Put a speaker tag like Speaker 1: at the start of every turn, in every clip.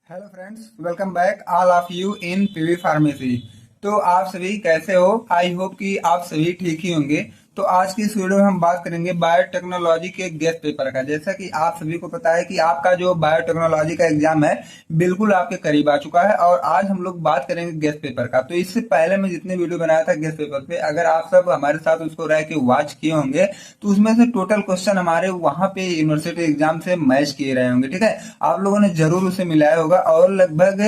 Speaker 1: Hello friends, welcome back all of you in PV pharmacy. तो आप सभी कैसे हो? आई होप कि आप सभी ठीक ही होंगे। तो आज की इस वीडियो में हम बात करेंगे बायोटेक्नोलॉजी के गेस्ट पेपर का। जैसा कि आप सभी को पता है कि आपका जो बायोटेक्नोलॉजी का एग्जाम है बिल्कुल आपके करीब आ चुका है और आज हम लोग बात करेंगे गेस्ट पेपर का। तो इससे पहले मैं जितने वीडियो बनाया था गेस्ट पेपर पे, अगर आप सब हमारे साथ उसको रह के वॉच किए होंगे तो उसमें से टोटल क्वेश्चन हमारे वहां पे यूनिवर्सिटी एग्जाम से मैच किए रहे होंगे। ठीक है, आप लोगों ने जरूर उसे मिलाया होगा और लगभग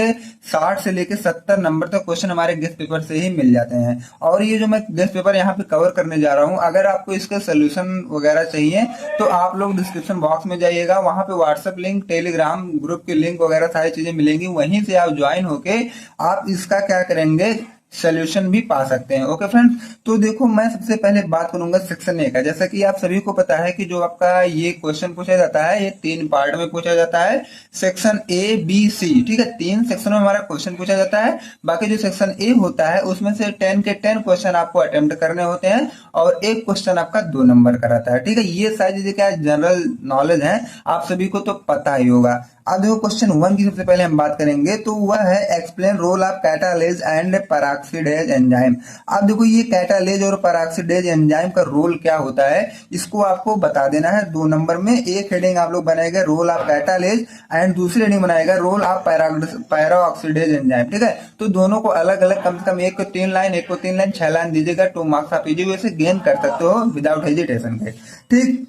Speaker 1: 60 से लेकर 70 नंबर तक क्वेश्चन हमारे गेस्ट पेपर से ही मिल जाते हैं। और ये जो मैं गेस्ट पेपर यहाँ पे कवर करने जा रहा हूँ, अगर आपको इसका सोल्यूशन वगैरह चाहिए तो आप लोग डिस्क्रिप्शन बॉक्स में जाइएगा, वहां पे व्हाट्सएप लिंक, टेलीग्राम ग्रुप की लिंक वगैरह सारी चीजें मिलेंगी, वहीं से आप ज्वाइन होके आप इसका क्या करेंगे, सोल्यूशन भी पा सकते हैं। ओके फ्रेंड्स, तो देखो मैं सबसे पहले बात करूंगा सेक्शन ए का। जैसा कि आप सभी को पता है कि जो आपका ये क्वेश्चन पूछा जाता है ये 3 पार्ट में पूछा जाता है, सेक्शन ए बी सी। ठीक है, 3 सेक्शन में हमारा क्वेश्चन पूछा जाता है। बाकी जो सेक्शन ए होता है उसमें से 10 के 10 क्वेश्चन आपको अटेम्प्ट करने होते हैं और एक क्वेश्चन आपका 2 नंबर का रहता है। ठीक है, ये सारी चीजें क्या जनरल नॉलेज है, आप सभी को तो पता ही होगा। अब देखो क्वेश्चन 1 की सबसे पहले हम बात करेंगे तो वह है explain role of catalase and peroxidase enzyme. अब देखो ये कैटालेज और पेरोक्सिडेज एंजाइम का रोल क्या होता है, इसको आपको बता देना है 2 नंबर में। एक हेडिंग आप लोग बनाएगा रोल ऑफ कैटालेज एंड दूसरी हेडिंग बनाएगा रोल ऑफ पेरोक्सिडेज एंजाइम। ठीक है, तो दोनों को अलग अलग कम से कम एक को 3 लाइन, एक को 3 लाइन, 6 लाइन दीजिएगा। 2 मार्क्स आप इजी वे से गेन कर सकते हो विदाउट हेजिटेशन के। ठीक,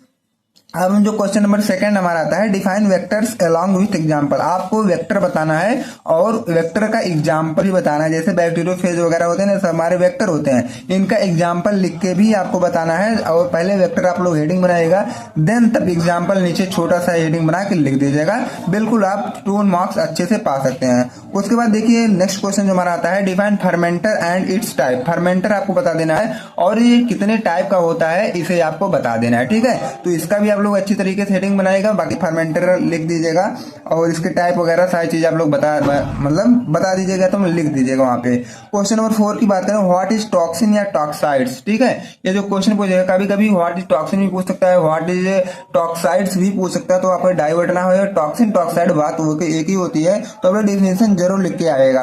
Speaker 1: अब जो क्वेश्चन नंबर 2 हमारा आता है define vectors along with example. आपको वेक्टर बताना है और वेक्टर का एग्जांपल भी बताना है। जैसे बैक्टीरियोफेज वगैरह होते हैं ना, हमारे वेक्टर होते हैं, इनका एग्जांपल लिख के भी आपको बताना है। और पहले वेक्टर आप लोग हेडिंग बनाएगा, देन तब एग्जांपल नीचे छोटा सा हेडिंग बना के लिख दीजिएगा। बिल्कुल आप 2 मार्क्स अच्छे से पा सकते हैं। उसके बाद देखिए नेक्स्ट क्वेश्चन जो हमारा आता है define fermenter and it's type. Fermenter आपको बता देना है और ये कितने टाइप का होता है इसे आपको बता देना है। ठीक है, तो इसका भी आप लोग अच्छी तरीके से हेडिंग बनाएगा, बाकी फर्मेंटर लिख दीजिएगा और इसके टाइप वगैरह सारी चीजें आप लोग बता दीजिएगा, तो लिख दीजिएगा वहां पे। क्वेश्चन नंबर 4 की बात करें, व्हाट इज टॉक्सिन या टॉक्साइड्स। ठीक है, ये जो क्वेश्चन पूछेगा कभी कभी व्हाट इज टॉक्सिन भी पूछ सकता है, व्हाट इज टॉक्साइड्स भी पूछ सकता है, तो आप डाइवर्ट ना हो। टॉक्सिन टॉक्साइड बात एक ही होती है, तो आप डिफिनेशन जरूर लिख के आएगा।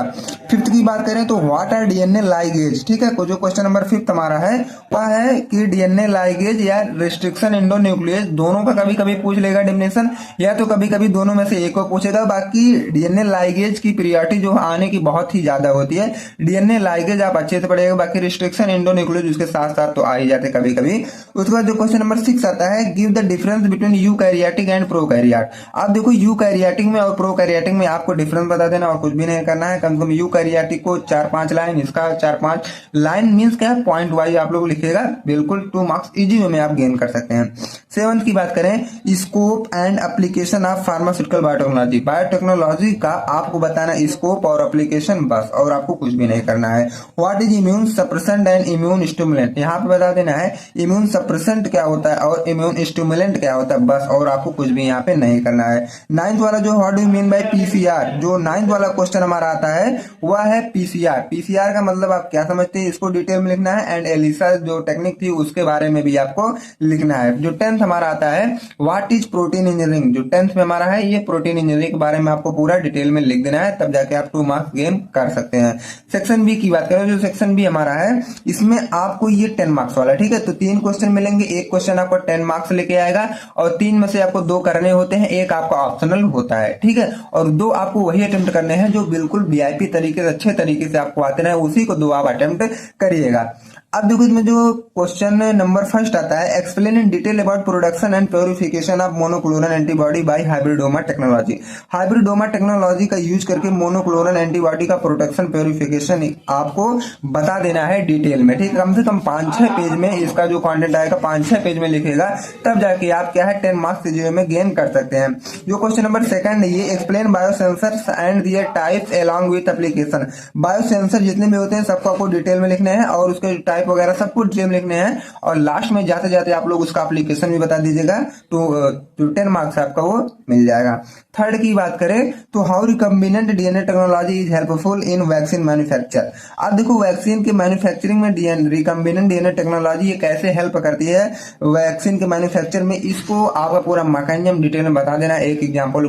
Speaker 1: 5th की बात करें तो व्हाट आर डीएनए लाइगेज। ठीक है, जो क्वेश्चन नंबर 5 हमारा है वह है कि डीएनए लाइगेज या रिस्ट्रिक्शन एंडोन्यूक्लियस, दोनों का कभी कभी पूछ लेगा डेफिनेशन, या तो कभी कभी दोनों में से एक को पूछेगा। बाकी डीएनए लाइगेज की प्रियोरिटी जो आने की बहुत ही ज्यादा होती है, डीएनए लाइगेज आप अच्छे से पढ़ेगा। बाकी रिस्ट्रिक्शन एंडोन्यूक्लियस उसके साथ साथ तो आ ही जाते कभी कभी। उसके बाद जो क्वेश्चन नंबर 6 आता है give the difference between eukaryotic and prokaryote. आप देखो यूकैरियोटिक में और प्रोकैरियोटिक में आपको डिफरेंस बता देना और कुछ भी नहीं करना है। कम से कम यूकैरियोटिक को 4-5 लाइन, इसका 4-5 लाइन मींस क्या है, पॉइंट वाइज आप लोग लिखिएगा, बिल्कुल 2 मार्क्स इजी वे में आप गेन कर सकते हैं। 7th की बात करें scope and application of pharmaceutical biotechnology. Biotechnology का आपको बताना स्कोप और एप्लीकेशन, बस, और आपको कुछ भी नहीं करना है। What is immune suppressant and immune stimulant, यहाँ पे बता देना है इम्यून सप्रेसेंट क्या होता है और इम्यून स्टिमुलेंट क्या होता है, बस, और आपको कुछ भी यहाँ पे नहीं करना है। 9th वाला जो what do you mean by PCR, जो 9th वाला क्वेश्चन हमारा आता है वह है पीसीआर। पीसीआर का मतलब आप क्या समझते हैं, इसको डिटेल में लिखना है एंड एलिसा जो टेक्निक थी उसके बारे में भी आपको लिखना है। जो 10th हमारा आता है व्हाट इज प्रोटीन इंजीनियरिंग, जो 10th में हमारा है ये प्रोटीन इंजीनियरिंग के बारे में आपको पूरा डिटेल में लिख देना है, तब जाके आप 2 मार्क्स गेन कर सकते हैं। सेक्शन बी की बात करें, जो सेक्शन बी हमारा है इसमें आपको ये 10 मार्क्स वाला, ठीक है, तो 3 क्वेश्चन मिलेंगे, एक क्वेश्चन आपको 10 मार्क्स लेके आएगा और 3 में से आपको 2 करने होते हैं, एक आपका ऑप्शनल होता है। ठीक है, और 2 आपको वही अटेम्प्ट करने हैं जो बिल्कुल वीआईपी तरीके से, अच्छे तरीके से आपको आते हैं, उसी को 2 आप अटेम्प्ट करिएगा। अब देखो इसमें जो क्वेश्चन नंबर 1 आता है explain in detail about production and purification of monoclonal antibody by hybridoma technology. Hybridoma technology का यूज करके मोनोक्लोनल एंटीबॉडी का प्रोडक्शन प्योरिफिकेशन आपको बता देना है डिटेल में। ठीक, कम से कम 5-6 पेज में इसका जो कंटेंट आएगा 5-6 पेज में लिखेगा, तब जाके आप क्या है 10 मार्क्स जीरो में गेन कर सकते हैं। जो क्वेश्चन नंबर 2 ये explain biosensors and their types along with application. Biosensor जितने भी होते हैं सबको आपको डिटेल में लिखना है और उसके टाइप टाइप वगैरह सब कुछ डिटेल में लिखने हैं, और लास्ट में जाते जाते आप लोग उसका एप्लीकेशन भी बता दीजिएगा, तो 10 मार्क्स आपका वो मिल जाएगा। थर्ड की बात करें तो how recombinant DNA technology is helpful in vaccine manufacture. आप देखो वैक्सीन के मैन्युफैक्चरिंग में रिकम्बिनेंट डीएनए टेक्नोलॉजी ये कैसे हेल्प करती है वैक्सीन के मैन्युफैक्चर में, इसको आपका पूरा मैकेनिज्म डिटेल में बता देना। एक एग्जांपल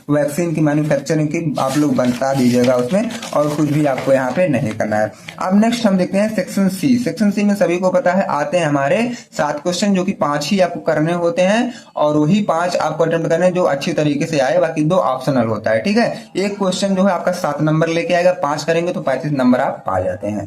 Speaker 1: वैक्सीन की मैन्युफैक्चरिंग की आप लोग बता दीजिएगा उसमें, और कुछ भी आपको यहाँ पे नहीं करना है। अब नेक्स्ट हम देखते हैं सेक्शन सी। सेक्शन सी में सभी को पता है आते हैं हमारे 7 क्वेश्चन, जो कि 5 ही आपको करने होते हैं, और वही 5 आपको अटेम्प्ट करने जो अच्छी तरीके से आए, बाकी 2 ऑप्शनल होता है। ठीक है, एक क्वेश्चन जो है आपका 7 नंबर लेके आएगा, 5 करेंगे तो 35 नंबर आप पा जाते हैं।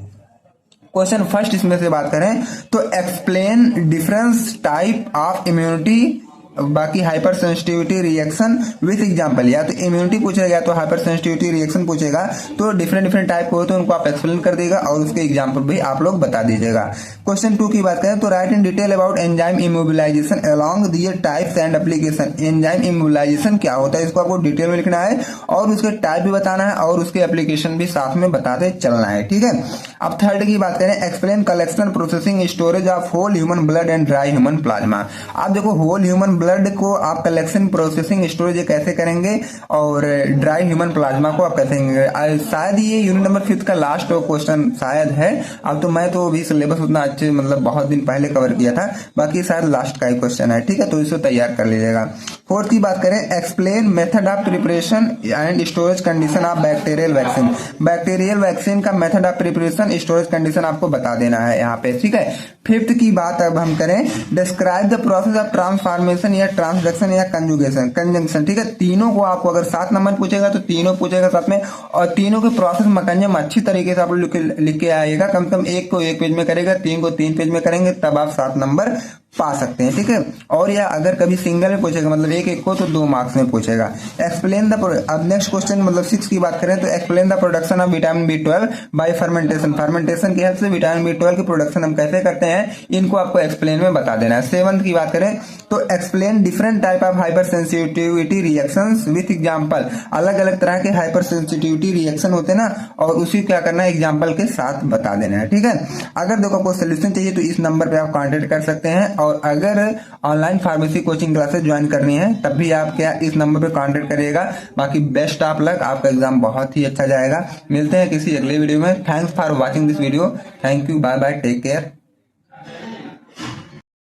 Speaker 1: क्वेश्चन फर्स्ट इसमें से बात करें तो explain difference type of immunity, बाकी hypersensitivity reaction with example, या तो इम्यूनिटी पूछेगा या तो हाइपर सेंसिटिविटी रिएक्शन पूछेगा, तो डिफरेंट टाइप हो तो उनको आप एक्सप्लेन कर देगा और उसके एग्जांपल भी आप लोग बता दीजिएगा। क्वेश्चन 2 की बात करें तो write in detail about enzyme immobilisation along their types and application. Enzyme immobilisation क्या होता है इसको आपको डिटेल में लिखना है, और उसके टाइप भी बताना है और उसके एप्लीकेशन भी साथ में बताते चलना है। ठीक है, अब थर्ड की बात करें explain collection processing storage of whole human blood and dry human plasma. आप देखो होल ह्यूमन ब्लड को आप कलेक्शन प्रोसेसिंग स्टोरेज कैसे करेंगे, और ड्राई ह्यूमन प्लाज्मा को आप कैसे करेंगे। शायद ये यूनिट नंबर 5 का लास्ट क्वेश्चन शायद है, अब तो मैं तो अभी सिलेबस उतना अच्छे मतलब बहुत दिन पहले कवर किया था, बाकी शायद लास्ट का ही क्वेश्चन है। ठीक है, तो इसे तैयार कर लीजिएगा। फोर्थ की बात करें explain method of preparation and storage condition of bacterial vaccine. Bacterial vaccine का method of preparation storage condition आपको बता देना है यहाँ पे। ठीक है, फिफ्थ की बात अब हम करें describe the process of transformation या ट्रांसडक्शन या कंजंक्शन। ठीक है, तीनों को आपको अगर 7 नंबर पूछेगा तो तीनों पूछेगा साथ में, और तीनों के प्रोसेस मैकेनिज्म अच्छी तरीके से आप लिख के आएगा। कम से कम एक को 1 पेज में करेगा, 3 को 3 पेज में करेंगे, तब आप 7 नंबर पा सकते हैं। ठीक है, और या अगर कभी सिंगल में पूछेगा मतलब एक को तो 2 मार्क्स में पूछेगा। एक्सप्लेन द, अब नेक्स्ट क्वेश्चन मतलब 6 की बात करें तो explain the production of vitamin B12 bye fermentation. Fermentation की हेल्प से विटामिन B12 की प्रोडक्शन हम कैसे करते हैं, इनको आपको एक्सप्लेन में बता देना है। 7th की बात करें तो explain different type of hyper sensitivity reactions with example. अलग अलग तरह के हाइपर सेंसिटिविटी रिएक्शन होते हैं ना, और उसी क्या करना है एग्जांपल के साथ बता देना है। ठीक है, अगर देखो आपको सोल्यूशन चाहिए तो इस नंबर पे आप कांटेक्ट कर सकते हैं, और अगर online pharmacy coaching classes join करनी है तब भी आप क्या इस नंबर पे कांटेक्ट करिएगा। बाकी बेस्ट ऑफ लक, आपका एग्जाम बहुत ही अच्छा जाएगा। मिलते हैं किसी अगले वीडियो में। Thanks for watching this video. Thank you, bye bye, take care.